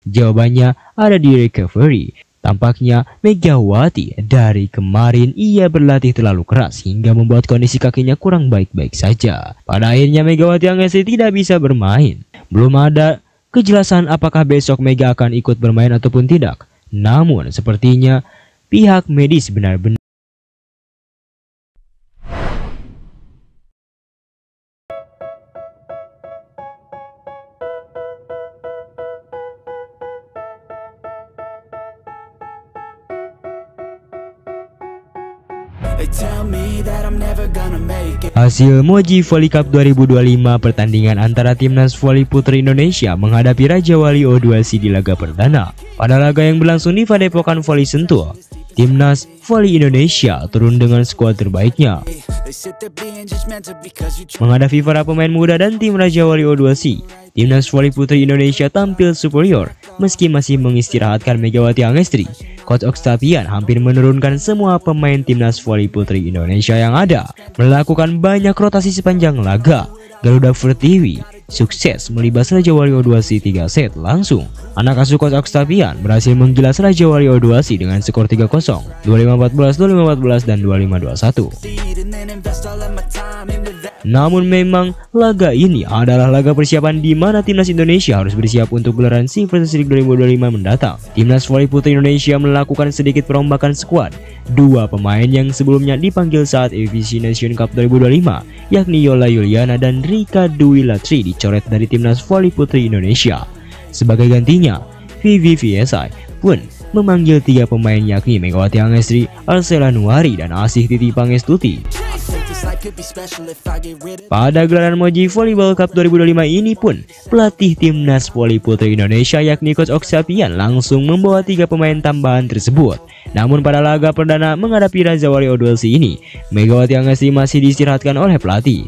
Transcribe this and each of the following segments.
Jawabannya ada di recovery. Tampaknya Megawati dari kemarin ia berlatih terlalu keras hingga membuat kondisi kakinya kurang baik-baik saja. Pada akhirnya Megawati Angestri tidak bisa bermain. Belum ada kejelasan apakah besok Mega akan ikut bermain ataupun tidak. Namun sepertinya pihak medis benar-benar Hasil Moji Volley Cup 2025 pertandingan antara Timnas Voli Putri Indonesia menghadapi Raja Wali O2C di laga perdana. Pada laga yang berlangsung di Padepokan Voli Sentul, Timnas Voli Indonesia turun dengan skuad terbaiknya menghadapi para pemain muda dan tim Raja Wali O2C. Timnas Voli Putri Indonesia tampil superior meski masih mengistirahatkan Megawati Angestri. Coach Octavian hampir menurunkan semua pemain Timnas Voli Putri Indonesia yang ada, melakukan banyak rotasi sepanjang laga. Garuda Pertiwi sukses melibas Raja Wali O2C 3 set langsung. Anak asuh Coach Octavian berhasil menggilas Raja Wali O2C dengan skor 3-0, 25-14, 25-14, dan 25-21. Namun memang laga ini adalah laga persiapan di mana Timnas Indonesia harus bersiap untuk gelaran SEA vs League 2025 mendatang. Timnas Voli Putri Indonesia melakukan sedikit perombakan skuad. Dua pemain yang sebelumnya dipanggil saat AFC Nation Cup 2025, yakni Yola Yuliana dan Rika Dwi Latri, dicoret dari Timnas Voli Putri Indonesia. Sebagai gantinya, VVVSI pun memanggil 3 pemain yakni Megawati Angestri, Arsela Nuari, dan Asih Titi Pangestuti. Pada gelaran Moji Volleyball Cup 2025 ini pun, pelatih Timnas Voli Putri Indonesia yakni Coach Octavian langsung membawa 3 pemain tambahan tersebut. Namun pada laga perdana menghadapi Raja Wali O2C ini, Megawati Angestri masih diistirahatkan oleh pelatih.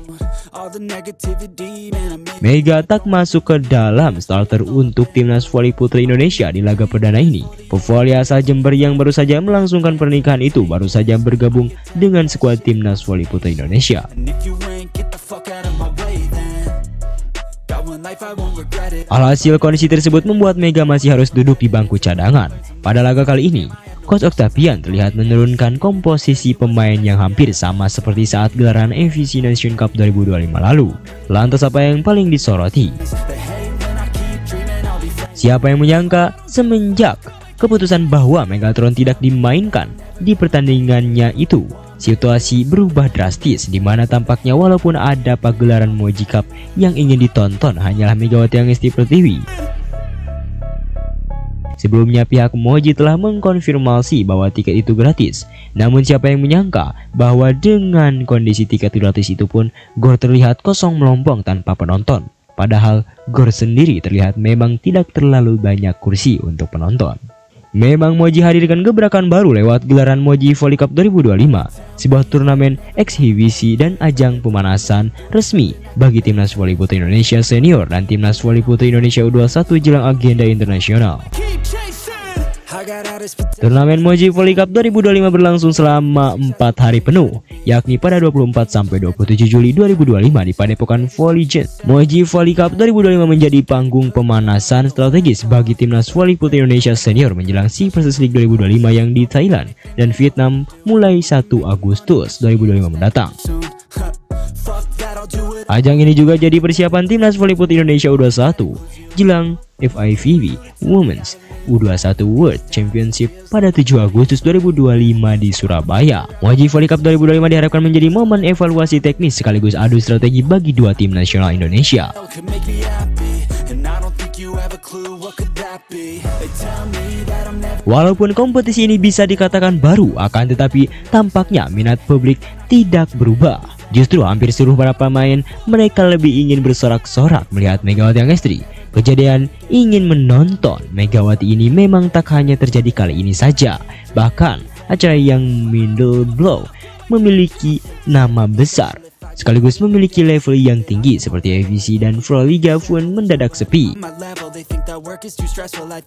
Mega tak masuk ke dalam starter untuk Timnas Voli Putri Indonesia di laga perdana ini. Pevoli asal Jember yang baru saja melangsungkan pernikahan itu baru saja bergabung dengan skuad Timnas Voli Putri Indonesia. Alhasil kondisi tersebut membuat Mega masih harus duduk di bangku cadangan. Pada laga kali ini, Coach Octavian terlihat menurunkan komposisi pemain yang hampir sama seperti saat gelaran AFC Nation Cup 2025 lalu. Lantas apa yang paling disoroti? Siapa yang menyangka semenjak keputusan bahwa Megatron tidak dimainkan di pertandingannya itu, situasi berubah drastis di mana tampaknya walaupun ada pagelaran Moji Cup yang ingin ditonton hanyalah Megawati Angestri Pertiwi. Sebelumnya pihak Moji telah mengkonfirmasi bahwa tiket itu gratis. Namun siapa yang menyangka bahwa dengan kondisi tiket gratis itu pun GOR terlihat kosong melompong tanpa penonton. Padahal GOR sendiri terlihat memang tidak terlalu banyak kursi untuk penonton. Memang Moji hadirkan gebrakan baru lewat gelaran Moji Volley Cup 2025, sebuah turnamen eksibisi dan ajang pemanasan resmi bagi Timnas Voli Putri Indonesia Senior dan Timnas Voli Putri Indonesia U21 jelang agenda internasional. Turnamen Moji Volley Cup 2025 berlangsung selama 4 hari penuh, yakni pada 24 sampai 27 Juli 2025 di Padepokan Volley Jet. Moji Volley Cup 2025 menjadi panggung pemanasan strategis bagi Timnas Voli Putri Indonesia Senior menjelang SEA vs League 2025 yang di Thailand dan Vietnam mulai 1 Agustus 2025 mendatang. Ajang ini juga jadi persiapan Timnas Voli Putri Indonesia U21 jelang FIVB Women's U21 World Championship pada 7 Agustus 2025 di Surabaya. Moji Volley Cup 2025 diharapkan menjadi momen evaluasi teknis sekaligus adu strategi bagi dua tim nasional Indonesia. Walaupun kompetisi ini bisa dikatakan baru, akan tetapi tampaknya minat publik tidak berubah. Justru hampir seluruh para pemain mereka lebih ingin bersorak-sorak melihat Megawati Angestri. Kejadian ingin menonton Megawati ini memang tak hanya terjadi kali ini saja. Bahkan acara yang middle blow memiliki nama besar sekaligus memiliki level yang tinggi seperti AFC dan Pro Liga pun mendadak sepi.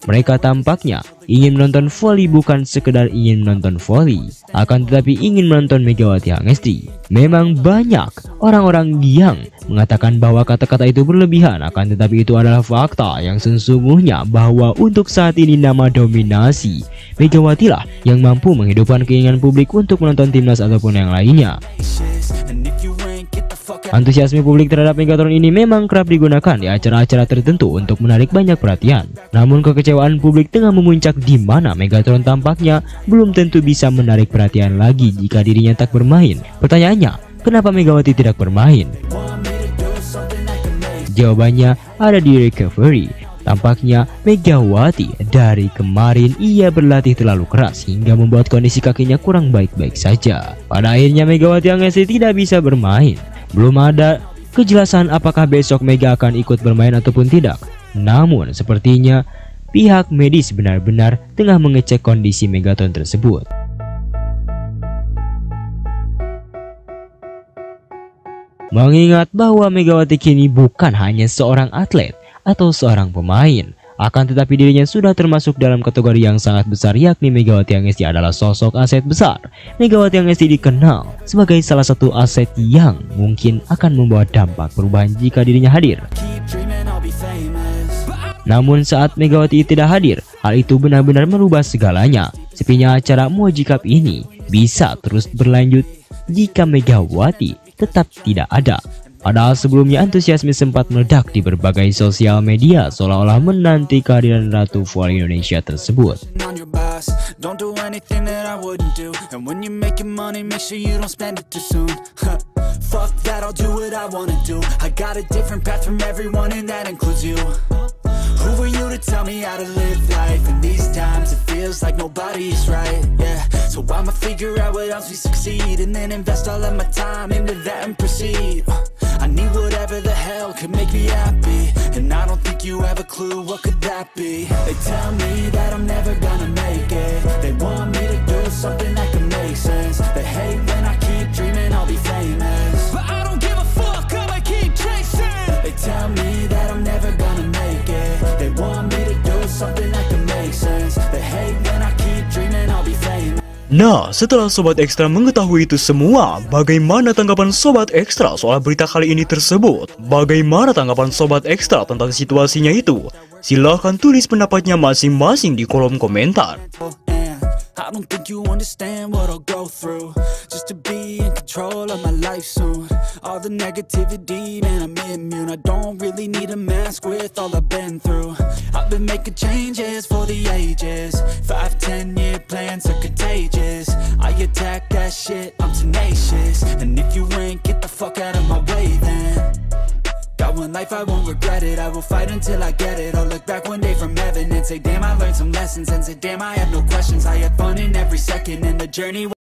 Mereka tampaknya ingin menonton voli bukan sekedar ingin menonton voli, akan tetapi ingin menonton Megawati Hangesti. Memang banyak orang-orang yang mengatakan bahwa kata-kata itu berlebihan, akan tetapi itu adalah fakta yang sesungguhnya bahwa untuk saat ini nama dominasi Megawati lah yang mampu menghidupkan keinginan publik untuk menonton timnas ataupun yang lainnya. Antusiasme publik terhadap Megatron ini memang kerap digunakan di acara-acara tertentu untuk menarik banyak perhatian. Namun kekecewaan publik tengah memuncak di mana Megatron tampaknya belum tentu bisa menarik perhatian lagi jika dirinya tak bermain. Pertanyaannya, kenapa Megawati tidak bermain? Jawabannya ada di recovery. Tampaknya Megawati dari kemarin ia berlatih terlalu keras hingga membuat kondisi kakinya kurang baik-baik saja. Pada akhirnya Megawati Hangesti tidak bisa bermain. Belum ada kejelasan apakah besok Mega akan ikut bermain ataupun tidak. Namun sepertinya pihak medis benar-benar tengah mengecek kondisi Megatron tersebut. Mengingat bahwa Megawati kini bukan hanya seorang atlet atau seorang pemain, akan tetapi dirinya sudah termasuk dalam kategori yang sangat besar, yakni Megawati Hangesti adalah sosok aset besar. Megawati Hangesti dikenal sebagai salah satu aset yang mungkin akan membawa dampak perubahan jika dirinya hadir. Namun saat Megawati tidak hadir, hal itu benar-benar merubah segalanya. Sepinya acara MoG Cup ini bisa terus berlanjut jika Megawati tetap tidak ada. Padahal sebelumnya antusiasme sempat meledak di berbagai sosial media seolah-olah menanti kehadiran Ratu Voli Indonesia tersebut. Who are you to tell me how to live life? In these times it feels like nobody's right, yeah. So I'ma figure out what else we succeed, and then invest all of my time into that and proceed. I need whatever the hell could make me happy, and I don't think you have a clue what could that be. They tell me that I'm never gonna make it. They want me to do something that can make sense. They hate when I keep dreaming I'll be famous, but I don't give a fuck, I'ma keep chasing. They tell me that I'm never gonna make it. They want me to do something that can make sense. They hate when I keep dreaming I'll be famous. Nah, setelah Sobat Ekstra mengetahui itu semua, bagaimana tanggapan Sobat Ekstra soal berita kali ini tersebut? Bagaimana tanggapan Sobat Ekstra tentang situasinya itu? Silahkan tulis pendapatnya masing-masing di kolom komentar. I don't think you understand what I'll go through just to be in control of my life soon. All the negativity, man, I'm immune. I don't really need a mask with all I've been through. I've been making changes for the ages. 5-10-year plans are contagious. I attack that shit, I'm tenacious. And if you ain't, get the fuck out of my way then. Got one life, I won't regret it. I will fight until I get it. I'll look back one day from heaven and say, damn, I learned some lessons. And say, damn, I have no questions. I had fun in every second, and the journey